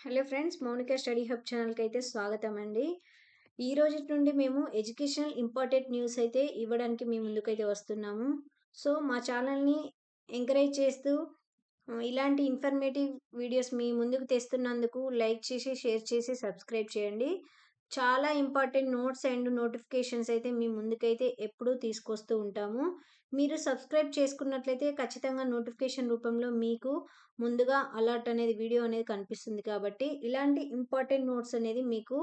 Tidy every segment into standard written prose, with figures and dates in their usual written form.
Hello friends, Mounika study hub ఛానల్కి అయితే స్వాగతం అండి. ఈ రోజు నుండి మేము ఎడ్యుకేషనల్ ఇంపార్టెంట్ న్యూస్ అయితే ఇవ్వడానికి మీ ముందుకైతే వస్తున్నాము. సో మా ఛానల్ని ఎంకరేజ్ చేస్తూ ఇలాంటి ఇన్ఫర్మేటివ్ వీడియోస్ మీ ముందుకు తెస్తున్నందుకు లైక్ చేసి, షేర్ చేసి, సబ్స్క్రైబ్ చేయండి. చాలా ఇంపార్టెంట్ నోట్స్ అండ్ నోటిఫికేషన్స్ అయితే మీ ముందుకైతే ఎప్పుడూ తీసుకొస్తూ ఉంటాము. మీరు సబ్స్క్రైబ్ చేసుకున్నట్లయితే ఖచ్చితంగా నోటిఫికేషన్ రూపంలో మీకు ముందుగా అలర్ట్ అనేది వీడియో అనేది కనిపిస్తుంది కాబట్టి ఇలాంటి ఇంపార్టెంట్ నోట్స్ అనేది మీకు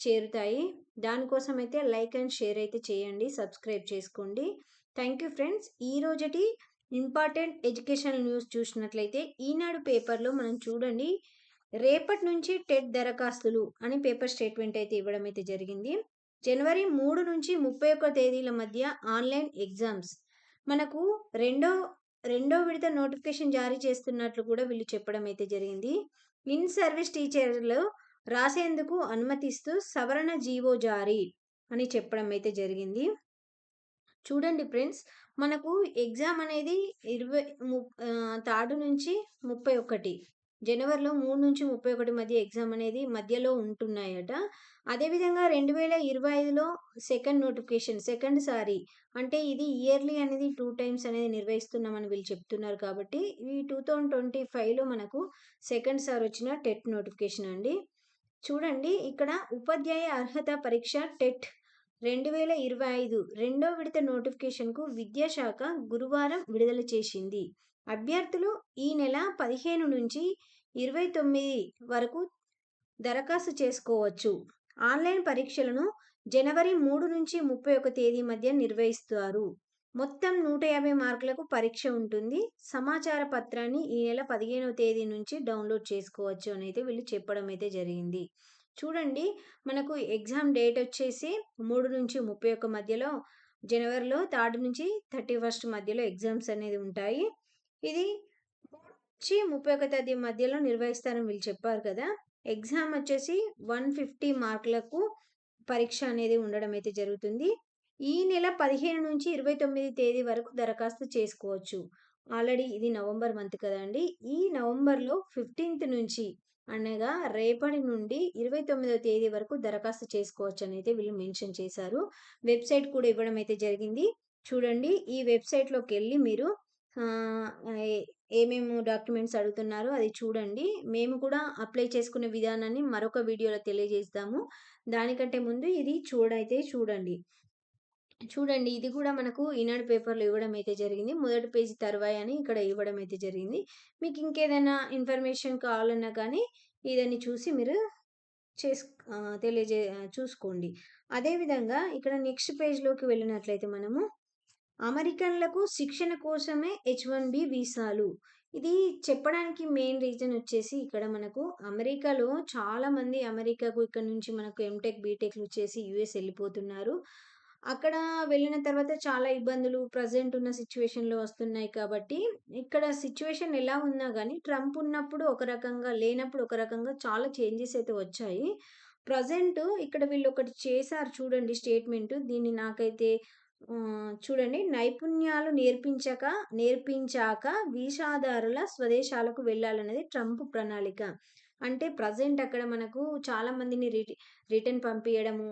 చేరుతాయి. దానికోసం అయితే లైక్ అండ్ షేర్ అయితే చేయండి, సబ్స్క్రైబ్ చేసుకోండి. Thank you friends. ఈ రోజటి ఇంపార్టెంట్ ఎడ్యుకేషనల్ న్యూస్ చూసినట్లయితే ఈనాడు పేపర్లో మనం చూడండి, రేపటి నుంచి టెట్ దరఖాస్తులు అని పేపర్ స్టేట్మెంట్ అయితే ఇవ్వడం అయితే జరిగింది. జనవరి 3 నుంచి 31 తేదీల మధ్య ఆన్లైన్ ఎగ్జామ్స్. మనకు రెండో రెండో విడత నోటిఫికేషన్ జారీ చేస్తున్నట్లు కూడా వీళ్ళు చెప్పడం అయితే జరిగింది. ఇన్ సర్వీస్ టీచర్లు రాసేందుకు అనుమతిస్తూ సవరణ జీవో జారీ అని చెప్పడం అయితే జరిగింది. చూడండి ఫ్రెండ్స్, మనకు ఎగ్జామ్ అనేది 3 నుంచి 31 జనవరిలో 3 నుంచి 31 మధ్య ఎగ్జామ్ అనేది మధ్యలో ఉంటున్నాయట. అదేవిధంగా 2025లో సెకండ్ సారి అంటే ఇది ఇయర్లీ అనేది 2 టైమ్స్ అనేది నిర్వహిస్తున్నామని వీళ్ళు చెప్తున్నారు కాబట్టి ఈ 2025లో మనకు సెకండ్ సారి వచ్చిన టెట్ నోటిఫికేషన్ అండి. చూడండి, ఇక్కడ ఉపాధ్యాయ అర్హత పరీక్ష టెట్ 2025 రెండో విడత నోటిఫికేషన్కు విద్యాశాఖ గురువారం విడుదల చేసింది. అభ్యర్థులు ఈ నెల 15 నుంచి 29 వరకు దరఖాస్తు చేసుకోవచ్చు. ఆన్లైన్ పరీక్షలను జనవరి 3 నుంచి 31 తేదీ మధ్య నిర్వహిస్తారు. మొత్తం 150 మార్కులకు పరీక్ష ఉంటుంది. సమాచార పత్రాన్ని ఈ నెల 15వ తేదీ నుంచి డౌన్లోడ్ చేసుకోవచ్చు అని అయితే వీళ్ళు చెప్పడం అయితే జరిగింది. చూడండి, మనకు ఎగ్జామ్ డేట్ వచ్చేసి 3 నుంచి 31 మధ్యలో, జనవరిలో 3 నుంచి 31 మధ్యలో ఎగ్జామ్స్ అనేది ఉంటాయి. ఇది 3 నుంచి 31 తేదీ మధ్యలో నిర్వహిస్తారని వీళ్ళు చెప్పారు కదా. ఎగ్జామ్ వచ్చేసి 150 మార్కులకు పరీక్ష అనేది ఉండడం అయితే జరుగుతుంది. ఈ నెల 15 నుంచి 29 తేదీ వరకు దరఖాస్తు చేసుకోవచ్చు. ఆల్రెడీ ఇది నవంబర్ మంత్ కదండి. ఈ నవంబర్లో 15th నుంచి అనగా రేపటి నుండి 29వ తేదీ వరకు దరఖాస్తు చేసుకోవచ్చు అని అయితే వీళ్ళు మెన్షన్ చేశారు. వెబ్సైట్ కూడా ఇవ్వడం అయితే జరిగింది. చూడండి, ఈ వెబ్సైట్లోకి వెళ్ళి మీరు ఏమేమి డాక్యుమెంట్స్ అడుగుతున్నారో అది చూడండి. మేము కూడా అప్లై చేసుకునే విధానాన్ని మరొక వీడియోలో తెలియజేస్తాము. దానికంటే ముందు ఇది చూడండి. ఇది కూడా మనకు ఈనాడు పేపర్లో ఇవ్వడం అయితే జరిగింది. మొదటి పేజీ తరువాయి అని ఇక్కడ ఇవ్వడం అయితే జరిగింది. మీకు ఇంకేదైనా ఇన్ఫర్మేషన్ కావాలన్నా కానీ ఇదని చూసి మీరు చూసుకోండి. అదేవిధంగా ఇక్కడ నెక్స్ట్ పేజ్లోకి వెళ్ళినట్లయితే మనము అమెరికన్లకు శిక్షణ కోసమే H1B వీసాలు. ఇది చెప్పడానికి మెయిన్ రీజన్ వచ్చేసి ఇక్కడ మనకు అమెరికాలో చాలామంది అమెరికాకు ఇక్కడ నుంచి మనకు ఎంటెక్, బీటెక్లు చేసి యూఎస్ వెళ్ళిపోతున్నారు. అక్కడ వెళ్ళిన తర్వాత చాలా ఇబ్బందులు ప్రజెంట్ ఉన్న సిచ్యువేషన్‌లో వస్తున్నాయి కాబట్టి, ఇక్కడ సిచ్యువేషన్ ఎలా ఉన్నా గానీ ట్రంప్ ఉన్నప్పుడు ఒక రకంగా, లేనప్పుడు ఒక రకంగా చాలా చేంజెస్ అయితే వచ్చాయి. ప్రజెంట్ ఇక్కడ వీళ్ళొకటి చేశారు చూడండి స్టేట్‌మెంట్. దీన్ని నాకైతే చూడండి, నైపుణ్యాలు నేర్పించాక వీసాదారుల స్వదేశాలకు వెళ్ళాలనేది ట్రంప్ ప్రణాళిక. అంటే ప్రజెంట్ అక్కడ మనకు చాలా మందిని రిటర్న్ పంపియడము,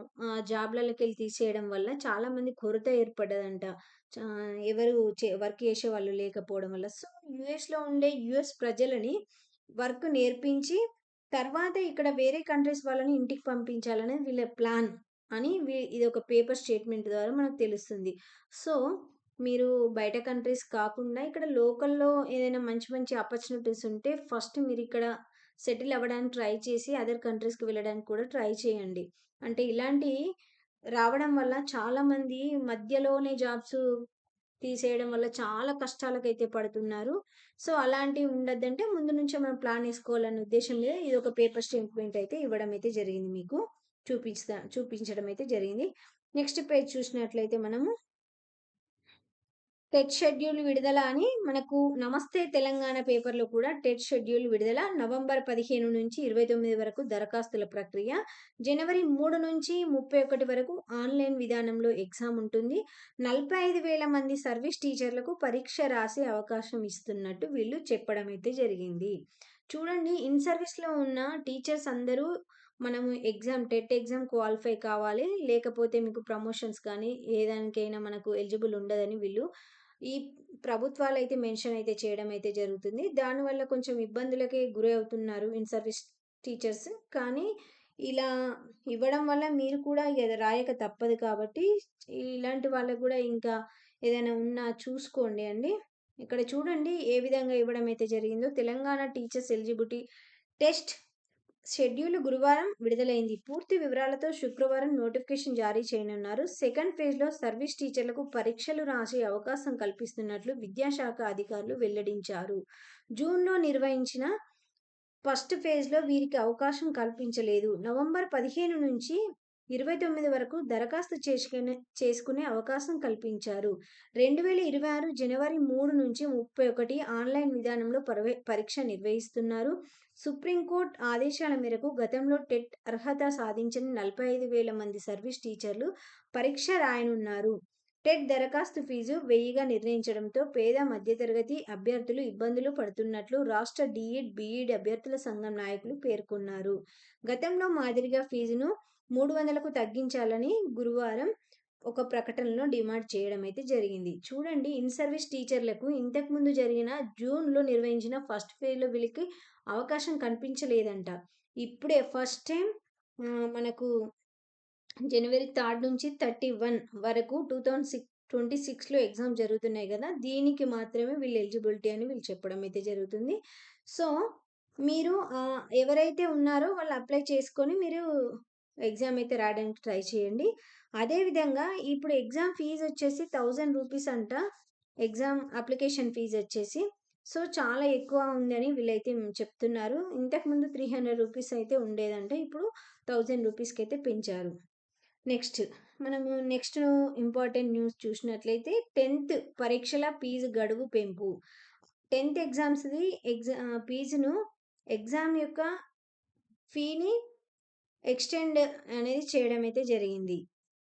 జాబ్‌లలోకెళ్ళి తీసేయడం వల్ల చాలా మంది కొరత ఏర్పడ్డదంట. ఎవరు వర్క్ చేసేవాళ్ళు లేకపోవడం వల్ల. సో, యూఎస్‌లో ఉండే యూఎస్ ప్రజలని వర్క్ నేర్పించి, తర్వాత ఇక్కడ వేరే కంట్రీస్ వాళ్ళని ఇంటికి పంపించాలనేది వీళ్ళ ప్లాన్ అని ఇదొక పేపర్ స్టేట్మెంట్ ద్వారా మనకు తెలుస్తుంది. సో, మీరు బయట కంట్రీస్ కాకుండా ఇక్కడ లోకల్‌లో ఏదైనా మంచి మంచి ఆపర్చునిటీస్ ఉంటే ఫస్ట్ మీరిక్కడ సెటిల్ అవ్వడానికి ట్రై చేసి అదర్ కంట్రీస్‌కి వెళ్ళడానికి కూడా ట్రై చేయండి. అంటే ఇలాంటియి రావడం వల్ల చాలామంది మధ్యలోనే జాబ్స్ తీసేయడం వల్ల చాలా కష్టాలకైతే పడుతున్నారు. సో, అలాంటివి ఉండొద్దంటే ముందు నుంచే మనం ప్లాన్ ఏసుకోవాలనే ఉద్దేశ్యం మీద ఇదొక పేపర్ స్టేట్మెంట్ అయితే ఇవ్వడం అయితే జరిగింది మీకు. చూపించడం అయితే జరిగింది. నెక్స్ట్ పేజ్ చూసినట్లయితే మనము టెట్ షెడ్యూల్ విడుదల అని మనకు నమస్తే తెలంగాణ పేపర్‌లో కూడా టెట్ షెడ్యూల్ విడుదల. నవంబర్ 15 నుంచి 29 వరకు దరఖాస్తుల ప్రక్రియ. జనవరి 3 నుంచి 31 వరకు ఆన్‌లైన్ విధానంలో ఎగ్జామ్ ఉంటుంది. 45,000 మంది సర్వీస్ టీచర్లకు పరీక్ష రాసే అవకాశం ఇస్తున్నట్టు వీళ్ళు చెప్పడం అయితే జరిగింది. చూడండి, ఇన్ సర్వీస్‌లో ఉన్న టీచర్స్ అందరూ మనము టెట్ ఎగ్జామ్ క్వాలిఫై కావాలి. లేకపోతే మీకు ప్రమోషన్స్ కానీ, ఏ దానికైనా మనకు ఎలిజిబుల్ ఉండదని వీళ్ళు ఈ ప్రభుత్వాలైతే మెన్షన్ అయితే చేయడం అయితే జరుగుతుంది. దానివల్ల కొంచెం ఇబ్బందులకి గురి అవుతున్నారు ఇన్ సర్వీస్ టీచర్స్. కానీ ఇలా ఇవ్వడం వల్ల మీరు కూడా రాయక తప్పదు కాబట్టి, ఇలాంటి వాళ్ళకి గూడా ఇంకా ఏదైనా ఉన్నా చూసుకోండి అండి. ఇక్కడ చూడండి ఏ విధంగా ఇవ్వడం అయితే జరిగిందో. Telangana teachers eligibility test schedule గురువారం విడుదలైంది. పూర్తి వివరాలతో శుక్రవారం నోటిఫికేషన్ జారీ చేయనున్నారు. సెకండ్ ఫేజ్‌లో సర్వీస్ టీచర్లకు పరీక్షలు రాసే అవకాశం కల్పిస్తున్నట్లు విద్యాశాఖ అధికారులు వెల్లడించారు. జూన్‌లో నిర్వహించిన ఫస్ట్ ఫేజ్‌లో వీరికి అవకాశం కల్పించలేదు. నవంబర్ 15 నుంచి 29 వరకు దరఖాస్తు చేసుకునే అవకాశం కల్పించారు. 2026 జనవరి 3 నుంచి 31 ఆన్‌లైన్ విధానంలో పరీక్ష నిర్వహిస్తున్నారు. సుప్రీంకోర్టు ఆదేశాల మేరకు గతంలో టెట్ అర్హత సాధించిన 45,000 మంది సర్వీస్ టీచర్లు పరీక్ష రాయనున్నారు. టెట్ దరఖాస్తు ఫీజు 1000గా నిర్ణయించడంతో పేద మధ్యతరగతి అభ్యర్థులు ఇబ్బందులు పడుతున్నట్లు రాష్ట్ర డీఈడ్, బీఈడ్ అభ్యర్థుల సంఘం నాయకులు పేర్కొన్నారు. గతంలో మాదిరిగా ఫీజును 300కు తగ్గించాలని గురువారం ఒక ప్రకటనలో డిమాండ్ చేయడం అయితే జరిగింది. చూడండి, ఇన్ సర్వీస్ టీచర్లకు ఇంతకుముందు జరిగిన జూన్‌లో నిర్వహించిన ఫస్ట్ ఫేజ్‌లో వీళ్ళకి అవకాశం కనిపించలేదంట. ఇప్పుడే ఫస్ట్ టైం మనకు జనవరి 3 నుంచి 31 వరకు 2026లో ఎగ్జామ్ జరుగుతున్నాయి గదా! దీనికి మాత్రమే వీళ్ళు ఎలిజిబిలిటీ అని వీళ్ళు చెప్పడం అయితే జరుగుతుంది. సో, మీరు ఎవరైతే ఉన్నారో వాళ్ళు అప్లై చేసుకొని మీరు ఎగ్జామ్ అయితే రాయడానికి ట్రై చేయండి. అదే విధంగా ఇప్పుడు ఎగ్జామ్ ఫీజ్ వచ్చేసి రూ. 1000 అంట. ఎగ్జామ్ అప్లికేషన్ ఫీజ్ వచ్చేసి. సో, చాలా ఎక్కువ ఉందని వీళ్ళైతే చెప్తున్నారు. ఇంతకుముందు రూ. 300 అయితే ఉండేదంట. ఇప్పుడు రూ. 1000కైతే పెంచారు. నెక్స్ట్ ఇంపార్టెంట్ న్యూస్ చూసినట్లయితే 10th పరీక్షల ఫీజు గడువు పెంపు. 10th ఎగ్జామ్స్‌ది ఫీజును ఎగ్జామ్ యొక్క ఫీని ఎక్స్‌టెండ్ అనేది చేయడం అయితే జరిగింది.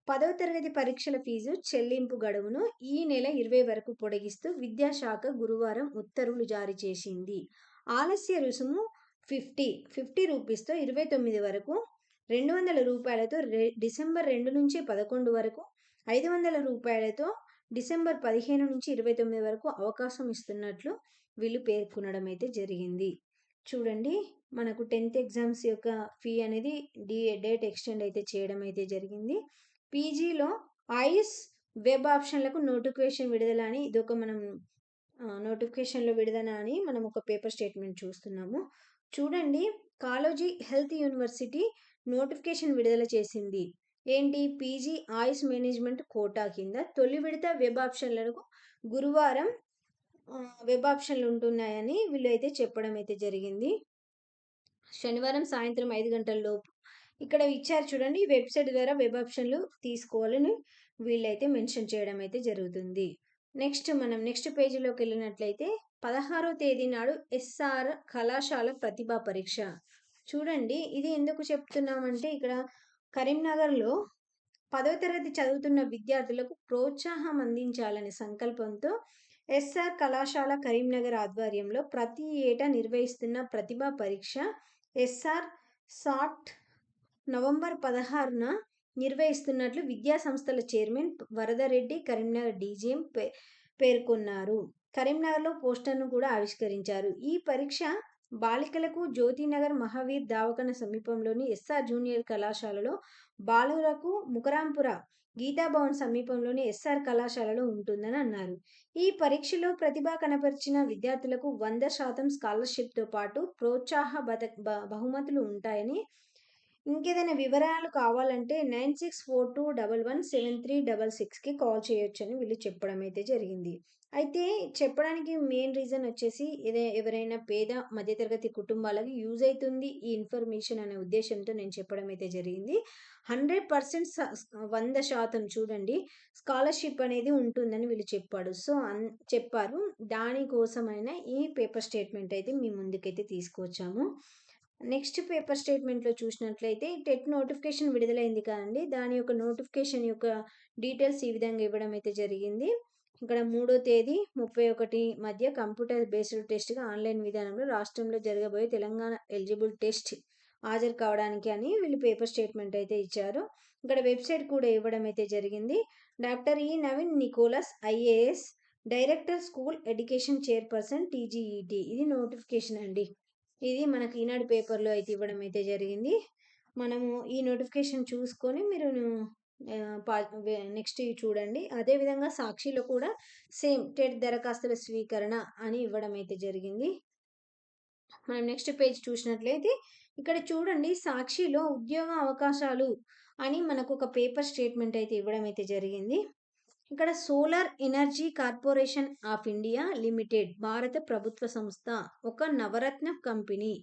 10వ తరగతి పరీక్షల ఫీజు చెల్లింపు గడువును ఈ నెల 20 వరకు పొడిగిస్తూ విద్యాశాఖ గురువారం ఉత్తర్వులు జారీ చేసింది. ఆలస్య రుసుము రూ. 50తో 29 వరకు, రూ. 200 డిసెంబర్ 2 నుంచి 11 వరకు, రూ. 500 డిసెంబర్ 15 నుంచి 29 వరకు అవకాశం ఇస్తున్నట్లు వీళ్ళు పేర్కొనడం అయితే జరిగింది. చూడండి, మనకు 10th ఎగ్జామ్స్ యొక్క ఫీ అనేది డేట్ ఎక్స్టెండ్ అయితే చేయడం అయితే జరిగింది. పీజీలో ఆయుష్ వెబ్ ఆప్షన్లకు నోటిఫికేషన్ విడుదల అని ఇదొక మనం నోటిఫికేషన్‌లో విడుదల అని మనం ఒక పేపర్ స్టేట్మెంట్ చూస్తున్నాము. చూడండి, కాళోజీ హెల్త్ యూనివర్సిటీ నోటిఫికేషన్ విడుదల చేసింది. ఏంటి? పీజీ ఆయుష్ మేనేజ్మెంట్ కోటా కింద తొలి విడత వెబ్ ఆప్షన్లకు గురువారం వెబ్ ఆప్షన్లు ఉంటున్నాయని వీళ్ళైతే చెప్పడం అయితే జరిగింది. శనివారం సాయంత్రం 5 గంటల లోపు ఇక్కడ ఇచ్చారు చూడండి. ఈ వెబ్‌సైట్ ద్వారా వెబ్ ఆప్షన్లు తీసుకోవాలని వీళ్ళైతే మెన్షన్ చేయడం అయితే జరుగుతుంది. నెక్స్ట్ పేజీలోకెళ్ళినట్లయితే 16వ తేదీ నాడు ఎస్ఆర్ కళాశాల ప్రతిభా పరీక్ష. చూడండి, ఇది ఎందుకు చెప్తున్నామంటే ఇక్కడ కరీంనగర్‌లో 10వ తరగతి చదువుతున్న విద్యార్థులకు ప్రోత్సాహం అందించాలనే సంకల్పంతో ఎస్ఆర్ కళాశాల కరీంనగర్ ఆధ్వర్యంలో ప్రతి ఏటా నిర్వహిస్తున్న ప్రతిభా పరీక్ష ఎస్ఆర్ సాట్ నవంబర్ 16న నిర్వహిస్తున్నట్లు విద్యా సంస్థల చైర్మన్ వరదరెడ్డి కరీంనగర్ డీజీఎం పేర్కొన్నారు. కరీంనగర్‌లో పోస్టర్‌ను కూడా ఆవిష్కరించారు. ఈ పరీక్ష బాలికలకు జ్యోతినగర్ మహావీర్ దవాఖాన సమీపంలోని ఎస్ఆర్ జూనియర్ కళాశాలలో, బాలురకు ముకరాంపుర గీతాభవన్ సమీపంలోని ఎస్ఆర్ కళాశాలలో ఉంటుందని అన్నారు. ఈ పరీక్షలో ప్రతిభ కనపరిచిన విద్యార్థులకు 100% స్కాలర్‌షిప్‌తో పాటు ప్రోత్సాహ బహుమతులు ఉంటాయని, ఇంకేదైనా వివరాలు కావాలంటే 9642117366కి కాల్ చేయొచ్చని వీళ్ళు చెప్పడం అయితే జరిగింది. అయితే చెప్పడానికి మెయిన్ రీజన్ వచ్చేసి ఎవరైనా పేద మధ్యతరగతి కుటుంబాలకి యూజ్ అవుతుంది ఈ ఇన్ఫర్మేషన్ అనే ఉద్దేశంతో నేను చెప్పడం అయితే జరిగింది. 100% 100% చూడండి స్కాలర్‌షిప్ అనేది ఉంటుందని వీళ్ళు చెప్పారు. దానికోసమైనా ఈ పేపర్ స్టేట్మెంట్ అయితే మీ ముందుకైతే తీసుకువచ్చాము. నెక్స్ట్ పేపర్ స్టేట్మెంట్‌లో చూసినట్లయితే టెట్ నోటిఫికేషన్ విడుదలైంది కదండీ! దాని యొక్క నోటిఫికేషన్ యొక్క డీటెయిల్స్ ఈ విధంగా ఇవ్వడం అయితే జరిగింది. ఇక్కడ 3వ తేదీ 31 మధ్య కంప్యూటర్ బేస్డ్ టెస్ట్‌గా ఆన్‌లైన్ విధానంలో రాష్ట్రంలో జరగబోయే తెలంగాణ ఎలిజిబుల్ టెస్ట్ హాజరు కావడానికి అని వీళ్ళు పేపర్ స్టేట్మెంట్ అయితే ఇచ్చారు. ఇక్కడ వెబ్‌సైట్ కూడా ఇవ్వడం అయితే జరిగింది. Doctor Naveen Nicholas IAS director school education chairperson TGET. ఇది నోటిఫికేషన్ అండి. ఇది మనకి ఈనాడు పేపర్‌లో అయితే ఇవ్వడం అయితే జరిగింది. మనము ఈ నోటిఫికేషన్ చూసుకొని మీరు నెక్స్ట్ ఇవి చూడండి. అదేవిధంగా సాక్షిలో కూడా సేమ్ టెట్ దరఖాస్తుల స్వీకరణ అని ఇవ్వడం అయితే జరిగింది. మనం నెక్స్ట్ పేజ్ చూసినట్లయితే ఇక్కడ చూడండి, సాక్షిలో ఉద్యోగ అవకాశాలు అని మనకు ఒక పేపర్ స్టేట్మెంట్ అయితే ఇవ్వడం అయితే జరిగింది. ఇక్కడ solar energy corporation of India limited భారత ప్రభుత్వ సంస్థ, ఒక నవరత్న కంపెనీ.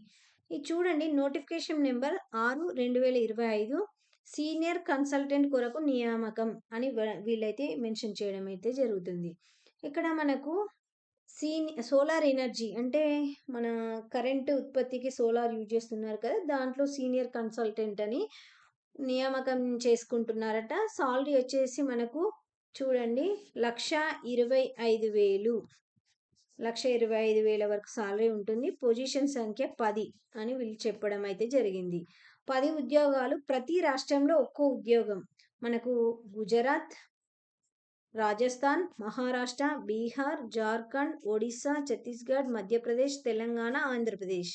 ఇది చూడండి, నోటిఫికేషన్ నెంబర్ 6/2025 సీనియర్ కన్సల్టెంట్ కొరకు నియామకం అని వీళ్ళైతే మెన్షన్ చేయడం అయితే జరుగుతుంది. ఇక్కడ మనకు సోలార్ ఎనర్జీ అంటే మన కరెంటు ఉత్పత్తికి సోలార్ యూజ్ చేస్తున్నారు కదా, దాంట్లో సీనియర్ కన్సల్టెంట్ అని నియామకం చేసుకుంటున్నారట. సాలరీ వచ్చేసి మనకు చూడండి 1,25,000 1,25,000 వరకు సాలరీ ఉంటుంది. పొజిషన్ సంఖ్య 10 అని వీళ్ళు చెప్పడం అయితే జరిగింది. 10 ఉద్యోగాలు, ప్రతి రాష్ట్రంలో ఒక్కో ఉద్యోగం. మనకు గుజరాత్, రాజస్థాన్, మహారాష్ట్ర, బీహార్, జార్ఖండ్, ఒడిస్సా, ఛత్తీస్గఢ్, మధ్యప్రదేశ్, తెలంగాణ, ఆంధ్రప్రదేశ్.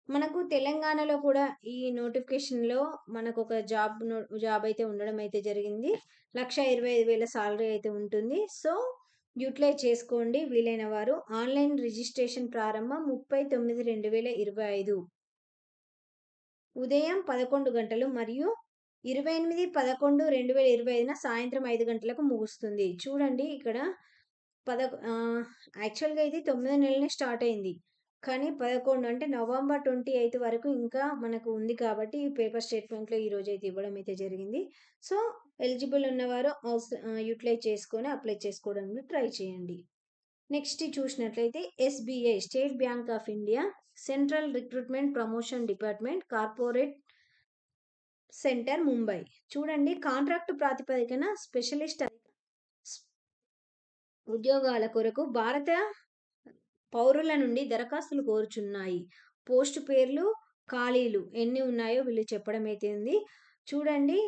మనకు తెలంగాణలో కూడా ఈ నోటిఫికేషన్‌లో మనకొక జాబ్ అయితే ఉండడం అయితే జరిగింది. 1,25,000 సాలరీ అయితే ఉంటుంది. సో, యూటిలైజ్ చేసుకోండి వీలైన వారు. ఆన్‌లైన్ రిజిస్ట్రేషన్ ప్రారంభం 30/9/2025 ఉదయం 11 గంటలు మరియు 28/11/2025 సాయంత్రం 5 గంటలకు ముగుస్తుంది. చూడండి ఇక్కడ యాక్చువల్‌గా ఇది 9 నెలలనే స్టార్ట్ అయింది. కానీ 11 అంటే నవంబర్ 28 వరకు ఇంకా మనకు ఉంది కాబట్టి ఈ పేపర్ స్టేట్మెంట్‌లో ఈరోజైతే ఇవ్వడం అయితే జరిగింది. సో, ఎలిజిబుల్ ఉన్నవారు యూటిలైజ్ చేసుకొని అప్లై చేసుకోవడానికి ట్రై చేయండి. నెక్స్ట్ చూసినట్లయితే SBI state bank of India central recruitment promotion department corporate centre Mumbai. చూడండి, కాంట్రాక్టు ప్రాతిపదికన స్పెషలిస్ట్ ఉద్యోగాల కొరకు భారత పౌరుల నుండి దరఖాస్తులు కోరుచున్నాయి. పోస్టు పేర్లు, ఖాళీలు ఎన్ని ఉన్నాయో వీళ్ళు చెప్పడం అయితే ఉంది. చూడండి,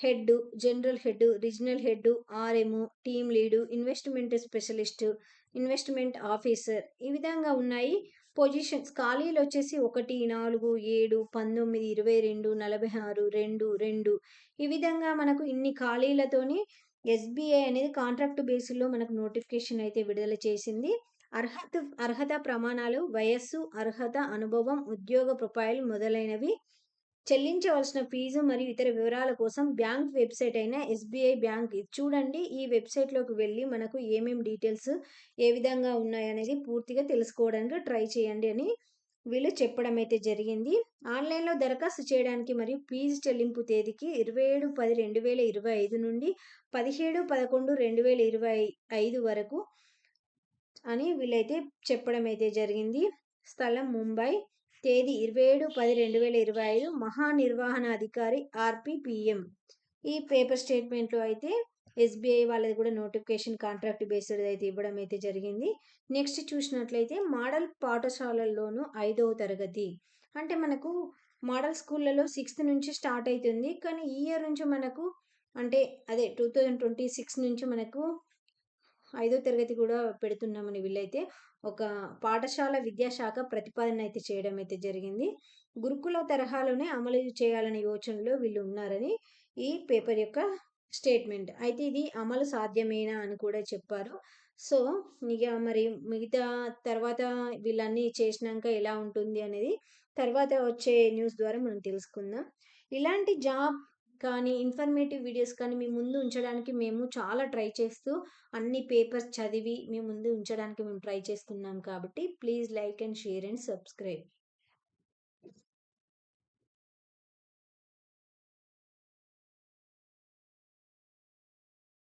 head, general head, regional head, RM, team lead, investment specialist, investment officer, ఈ విధంగా ఉన్నాయి. పొజిషన్స్ ఖాళీలు వచ్చేసి 1, 4, 7, 19, 22, 46, 2, 2 ఈ విధంగా మనకు ఇన్ని ఖాళీలతోని ఎస్బీఐ అనేది కాంట్రాక్ట్ బేస్లో మనకు నోటిఫికేషన్ అయితే విడుదల చేసింది. అర్హత ప్రమాణాలు, వయస్సు, అర్హత, అనుభవం, ఉద్యోగ ప్రొఫైల్ మొదలైనవి. చెల్లించవలసిన ఫీజు మరియు ఇతర వివరాల కోసం బ్యాంక్ వెబ్సైట్ అయిన ఎస్బీఐ బ్యాంక్ చూడండి, ఈ వెబ్సైట్లోకి వెళ్ళి మనకు ఏమేమి డీటెయిల్స్ ఏ విధంగా ఉన్నాయనేది పూర్తిగా తెలుసుకోవడానికి ట్రై చేయండి అని వీళ్ళు చెప్పడం అయితే జరిగింది. ఆన్లైన్లో దరఖాస్తు చేయడానికి మరియు ఫీజు చెల్లింపు తేదీకి 27/10/2025 నుండి 17/11/2025 వరకు అని వీళ్ళైతే చెప్పడం అయితే జరిగింది. స్థలం ముంబై, తేదీ 27/10/2025, మహానిర్వహణాధికారి ఆర్పిపిఎం. ఈ పేపర్ స్టేట్మెంట్లో అయితే ఎస్బీఐ వాళ్ళది కూడా నోటిఫికేషన్ కాంట్రాక్ట్ బేస్డ్ అయితే ఇవ్వడం అయితే జరిగింది. నెక్స్ట్ చూసినట్లయితే మోడల్ పాఠశాలల్లోనూ 5వ తరగతి అంటే మనకు మోడల్ స్కూళ్ళలో 6th నుంచి స్టార్ట్ అవుతుంది. కానీ ఈ ఇయర్ నుంచి మనకు అంటే అదే 2026 నుంచి మనకు 5వ తరగతి కూడా పెడుతున్నామని వీళ్ళైతే ఒక పాఠశాల విద్యాశాఖ ప్రతిపాదన అయితే చేయడం అయితే జరిగింది. గురుకుల తరహాలోనే అమలు చేయాలనే యోచనలో వీళ్ళు ఉన్నారని ఈ పేపర్ యొక్క స్టేట్మెంట్. అయితే ఇది అమలు సాధ్యమేనా అని కూడా చెప్పారు. సో, ఇక మరి మిగతా తర్వాత వీళ్ళన్నీ చేసినాక ఎలా ఉంటుంది అనేది తర్వాత వచ్చే న్యూస్ ద్వారా మనం తెలుసుకుందాం. ఇలాంటి జాబ్ కానీ ఇన్ఫర్మేటివ్ వీడియోస్ కానీ మీ ముందు ఉంచడానికి మేము చాలా ట్రై చేస్తూ అన్ని పేపర్స్ చదివి మీ ముందు ఉంచడానికి మేము ట్రై చేస్తున్నాం కాబట్టి please like and share and subscribe.